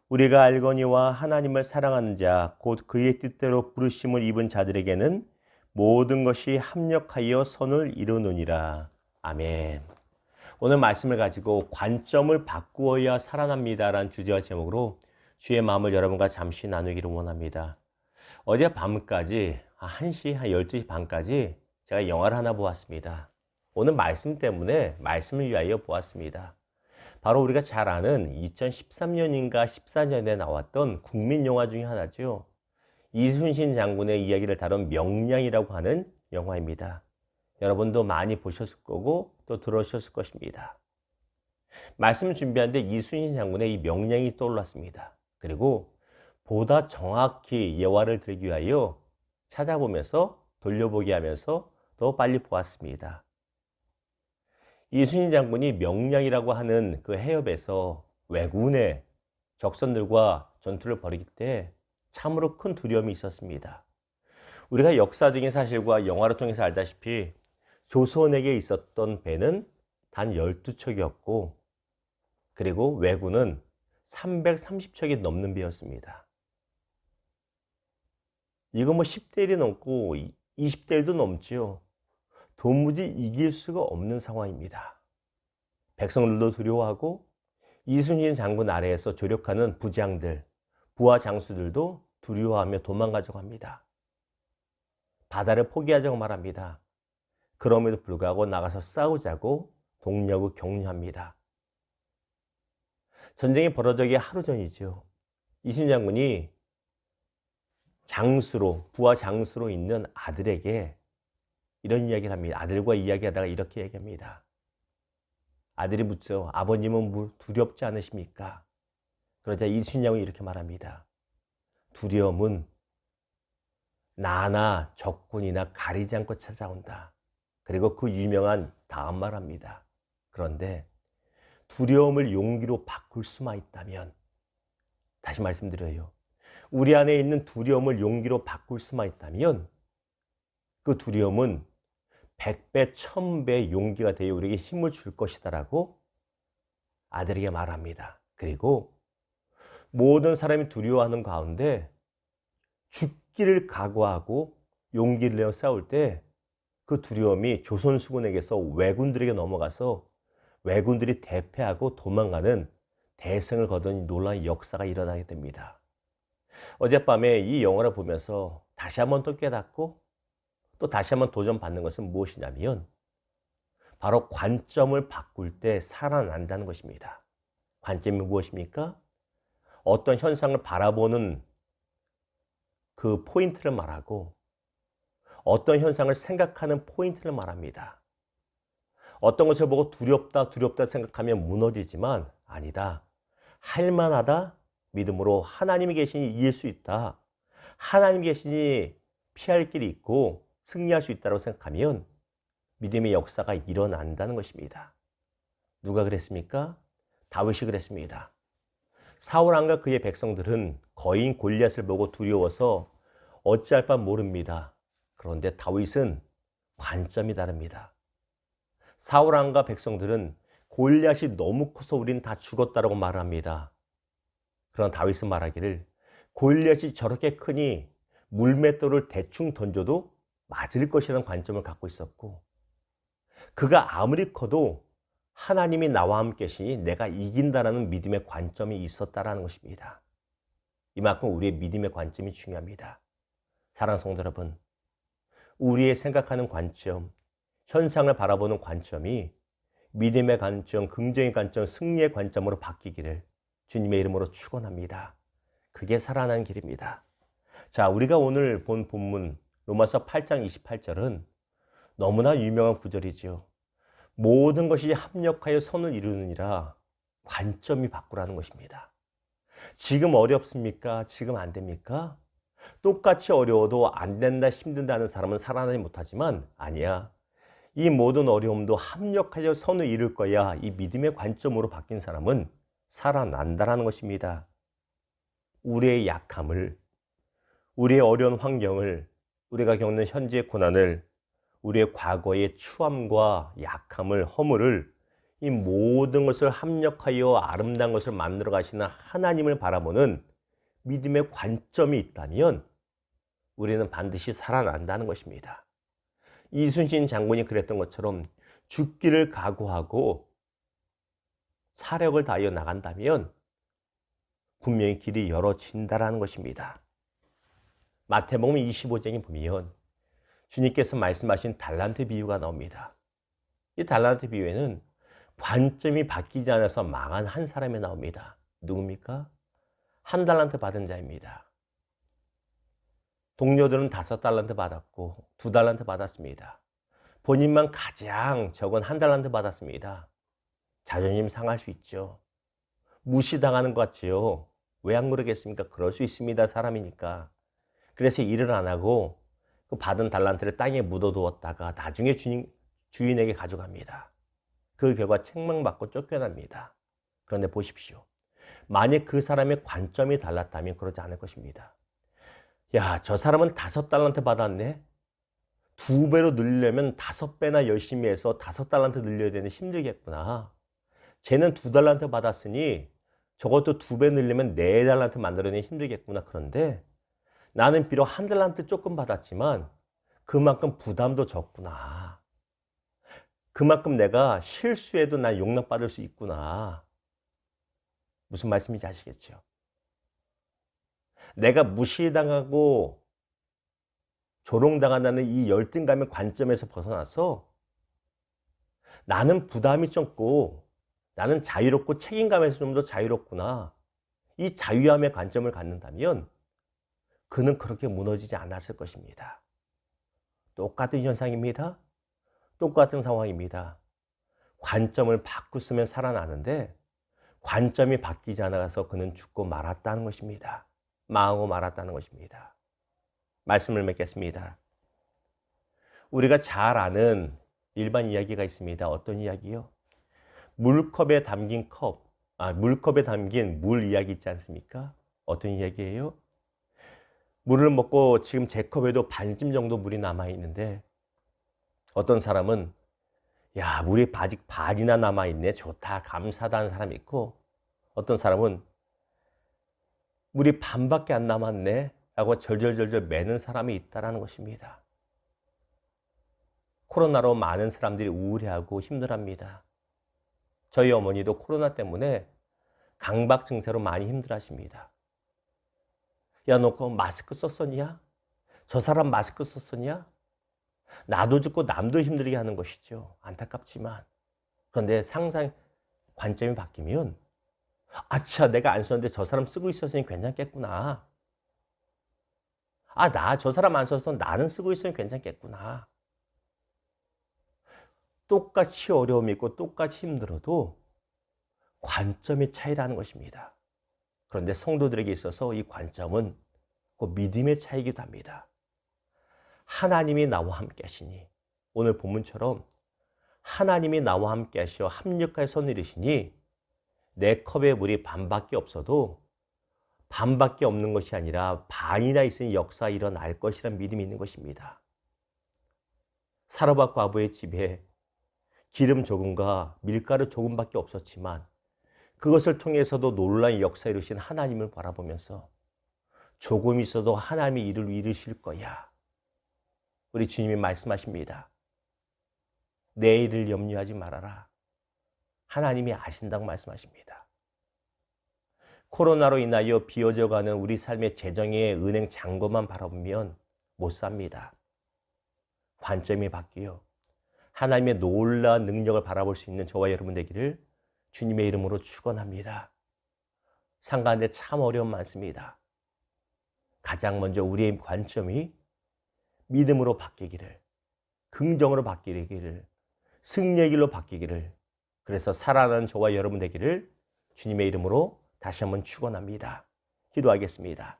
우리가 알거니와 하나님을 사랑하는 자, 곧 그의 뜻대로 부르심을 입은 자들에게는 모든 것이 합력하여 선을 이루느니라. 아멘. 오늘 말씀을 가지고 관점을 바꾸어야 살아납니다라는 주제와 제목으로 주의 마음을 여러분과 잠시 나누기를 원합니다. 어제 밤까지 1시, 한 12시 반까지 제가 영화를 하나 보았습니다. 오늘 말씀 때문에 말씀을 위하여 보았습니다. 바로 우리가 잘 아는 2013년인가 14년에 나왔던 국민 영화 중에 하나죠. 이순신 장군의 이야기를 다룬 명량이라고 하는 영화입니다. 여러분도 많이 보셨을 거고 또 들으셨을 것입니다. 말씀을 준비하는데 이순신 장군의 이 명량이 떠올랐습니다. 그리고 보다 정확히 예화를 들기 위하여 찾아보면서 돌려보기 하면서 더 빨리 보았습니다. 이순신 장군이 명량이라고 하는 그 해협에서 왜군의 적선들과 전투를 벌이기 때 참으로 큰 두려움이 있었습니다. 우리가 역사적인 사실과 영화를 통해서 알다시피 조선에게 있었던 배는 단 12척이었고 그리고 왜군은 330척이 넘는 배였습니다. 이거 뭐 10대 1이 넘고 20대 1도 넘지요. 도무지 이길 수가 없는 상황입니다. 백성들도 두려워하고 이순신 장군 아래에서 조력하는 부장들, 부하 장수들도 두려워하며 도망가자고 합니다. 바다를 포기하자고 말합니다. 그럼에도 불구하고 나가서 싸우자고 동료하고 격려합니다. 전쟁이 벌어지기 하루 전이죠. 이순신 장군이 장수로, 부하 장수로 있는 아들에게 이런 이야기를 합니다. 아들과 이야기하다가 이렇게 얘기합니다. 아들이 묻죠. 아버님은 두렵지 않으십니까? 그러자 이순신 장군이 이렇게 말합니다. 두려움은 나나 적군이나 가리지 않고 찾아온다. 그리고 그 유명한 다음 말합니다. 그런데 두려움을 용기로 바꿀 수만 있다면, 다시 말씀드려요. 우리 안에 있는 두려움을 용기로 바꿀 수만 있다면 그 두려움은 100배, 1000배 용기가 되어 우리에게 힘을 줄 것이다라고 아들에게 말합니다. 그리고 모든 사람이 두려워하는 가운데 죽기를 각오하고 용기를 내어 싸울 때 그 두려움이 조선수군에게서 왜군들에게 넘어가서 왜군들이 대패하고 도망가는 대승을 거둔 놀라운 역사가 일어나게 됩니다. 어젯밤에 이 영화를 보면서 다시 한번 또 깨닫고 또 다시 한번 도전받는 것은 무엇이냐면 바로 관점을 바꿀 때 살아난다는 것입니다. 관점이 무엇입니까? 어떤 현상을 바라보는 그 포인트를 말하고 어떤 현상을 생각하는 포인트를 말합니다. 어떤 것을 보고 두렵다 생각하면 무너지지만 아니다. 할만하다. 믿음으로 하나님이 계시니 이길 수 있다. 하나님이 계시니 피할 길이 있고 승리할 수 있다고 생각하면 믿음의 역사가 일어난다는 것입니다. 누가 그랬습니까? 다윗이 그랬습니다. 사울 왕과 그의 백성들은 거인 골리앗을 보고 두려워서 어찌할 바 모릅니다. 그런데 다윗은 관점이 다릅니다. 사울 왕과 백성들은 골리앗이 너무 커서 우리는 다 죽었다라고 말합니다. 그러나 다윗은 말하기를 골리앗이 저렇게 크니 물맷돌을 대충 던져도 맞을 것이라는 관점을 갖고 있었고 그가 아무리 커도 하나님이 나와 함께 계시니 내가 이긴다라는 믿음의 관점이 있었다라는 것입니다. 이만큼 우리의 믿음의 관점이 중요합니다. 사랑하는 성도 여러분, 우리의 생각하는 관점, 현상을 바라보는 관점이 믿음의 관점, 긍정의 관점, 승리의 관점으로 바뀌기를 주님의 이름으로 축원합니다. 그게 살아나는 길입니다. 자, 우리가 오늘 본 본문 로마서 8장 28절은 너무나 유명한 구절이죠. 모든 것이 합력하여 선을 이루느니라. 관점이 바꾸라는 것입니다. 지금 어렵습니까? 지금 안 됩니까? 똑같이 어려워도 안 된다, 힘든다는 사람은 살아나지 못하지만 아니야. 이 모든 어려움도 합력하여 선을 이룰 거야. 이 믿음의 관점으로 바뀐 사람은 살아난다는 것입니다. 우리의 약함을, 우리의 어려운 환경을, 우리가 겪는 현재의 고난을, 우리의 과거의 추함과 약함을, 허물을 이 모든 것을 합력하여 아름다운 것을 만들어 가시는 하나님을 바라보는 믿음의 관점이 있다면 우리는 반드시 살아난다는 것입니다. 이순신 장군이 그랬던 것처럼 죽기를 각오하고 사력을 다하여 나간다면 분명히 길이 열어진다라는 것입니다. 마태복음 25장에 보면 주님께서 말씀하신 달란트 비유가 나옵니다. 이 달란트 비유에는 관점이 바뀌지 않아서 망한 한 사람이 나옵니다. 누굽니까? 한 달란트 받은 자입니다. 동료들은 5달란트 받았고 2달란트 받았습니다. 본인만 가장 적은 1달란트 받았습니다. 자존심 상할 수 있죠. 무시당하는 것 같지요. 왜 안 그러겠습니까? 그럴 수 있습니다. 사람이니까. 그래서 일을 안 하고 그 받은 달란트를 땅에 묻어두었다가 나중에 주인에게 가져갑니다. 그 결과 책망받고 쫓겨납니다. 그런데 보십시오. 만약 그 사람의 관점이 달랐다면 그러지 않을 것입니다. 야, 저 사람은 5달란트 받았네. 2배로 늘려면 5배나 열심히 해서 5달란트 늘려야 되는 힘들겠구나. 쟤는 2달란트 받았으니 저것도 2배 늘리면 4달란트 만들어내기 힘들겠구나. 그런데 나는 비록 1달란트 조금 받았지만 그만큼 부담도 적구나. 그만큼 내가 실수해도 난 용납받을 수 있구나. 무슨 말씀인지 아시겠죠? 내가 무시당하고 조롱당한다는 이 열등감의 관점에서 벗어나서 나는 부담이 적고 나는 자유롭고 책임감에서 좀 더 자유롭구나. 이 자유함의 관점을 갖는다면 그는 그렇게 무너지지 않았을 것입니다. 똑같은 현상입니다. 똑같은 상황입니다. 관점을 바꾸으면 살아나는데 관점이 바뀌지 않아서 그는 죽고 말았다는 것입니다. 망하고 말았다는 것입니다. 말씀을 맺겠습니다. 우리가 잘 아는 일반 이야기가 있습니다. 어떤 이야기요? 물컵에 담긴 물컵에 담긴 물 이야기 있지 않습니까? 어떤 이야기예요? 물을 먹고 지금 제 컵에도 반쯤 정도 물이 남아있는데 어떤 사람은 야, 물이 아직 반이나 남아있네. 좋다, 감사하다 하는 사람이 있고 어떤 사람은 물이 반밖에 안 남았네 하고 절절절절 매는 사람이 있다는 것입니다. 코로나로 많은 사람들이 우울해하고 힘들어합니다. 저희 어머니도 코로나 때문에 강박 증세로 많이 힘들어하십니다. 야, 너 그거 마스크 썼었냐? 저 사람 마스크 썼었냐? 나도 죽고 남도 힘들게 하는 것이죠. 안타깝지만. 그런데 상상 관점이 바뀌면 아차, 내가 안 썼는데 저 사람 쓰고 있었으니 괜찮겠구나. 저 사람 안 써서 나는 쓰고 있으면 괜찮겠구나. 똑같이 어려움이 있고 똑같이 힘들어도 관점의 차이라는 것입니다. 그런데 성도들에게 있어서 이 관점은 그 믿음의 차이이기도 합니다. 하나님이 나와 함께 하시니 오늘 본문처럼 하나님이 나와 함께 하시어 합력하여 손을 이루시니 내 컵에 물이 반밖에 없어도 반밖에 없는 것이 아니라 반이나 있으니 역사가 일어날 것이라는 믿음이 있는 것입니다. 사르밧 과부의 집에 기름 조금과 밀가루 조금밖에 없었지만 그것을 통해서도 놀라운 역사 이루신 하나님을 바라보면서 조금 있어도 하나님이 이를 이루실 거야. 우리 주님이 말씀하십니다. 내일을 염려하지 말아라. 하나님이 아신다고 말씀하십니다. 코로나로 인하여 비어져가는 우리 삶의 재정의 은행 잔고만 바라보면 못 삽니다. 관점이 바뀌어 하나님의 놀라운 능력을 바라볼 수 있는 저와 여러분 되기를 주님의 이름으로 축원합니다. 상가인데 참 어려움 많습니다. 가장 먼저 우리의 관점이 믿음으로 바뀌기를, 긍정으로 바뀌기를, 승리의 길로 바뀌기를, 그래서 살아나는 저와 여러분 되기를 주님의 이름으로 다시 한번 축원합니다. 기도하겠습니다.